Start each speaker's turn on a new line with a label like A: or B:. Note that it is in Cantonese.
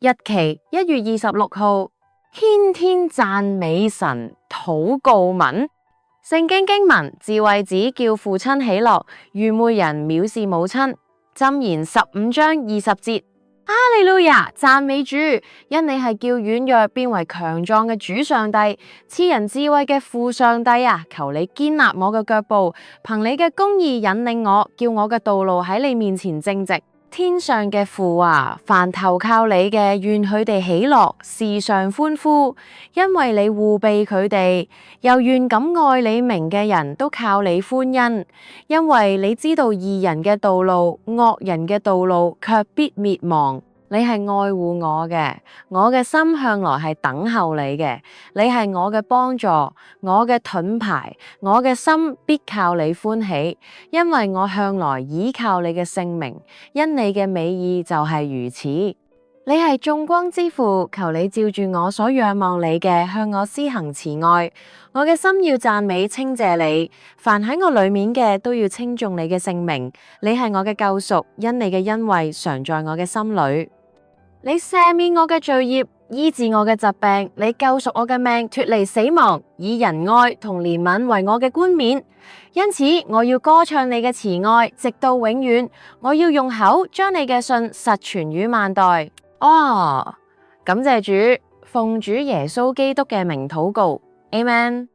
A: 日期1月26號，天天讚美神禱告文。聖經經文：智慧子叫父親喜樂，愚昧人藐視母親。箴言15章20節。哈利路亞，讚美主，因你係叫軟弱變為強壯嘅主上帝，賜人智慧嘅父上帝啊！求你堅立我嘅腳步，憑你嘅公義引領我，叫我嘅道路喺你面前正直。天上嘅父啊，凡投靠你嘅，願佢哋喜樂，時常歡呼，因為你護庇佢哋；又願敢愛你名嘅人都靠你歡欣，因為你知道義人嘅道路，惡人嘅道路卻必滅亡。你係愛護我嘅，我嘅心向來係等候你嘅。你係我嘅幫助，我嘅盾牌，我嘅心必靠你歡喜，因為我向來倚靠你嘅聖名，因你嘅美意就係如此。你係眾光之父，求你照住我所仰望你嘅，向我施行慈愛。我嘅心要讚美稱謝你，凡喺我裏面嘅都要稱頌你嘅聖名。你係我嘅救贖，因你嘅恩惠常在我嘅心裏。你赦免我嘅罪孽，醫治我嘅疾病，你救贖我嘅命，脫離死亡，以仁愛同憐憫為我嘅冠冕。因此我要歌唱你嘅慈愛，直到永遠。我要用口將你嘅信實傳與萬代。感謝主，奉主耶穌基督嘅名禱告，Amen。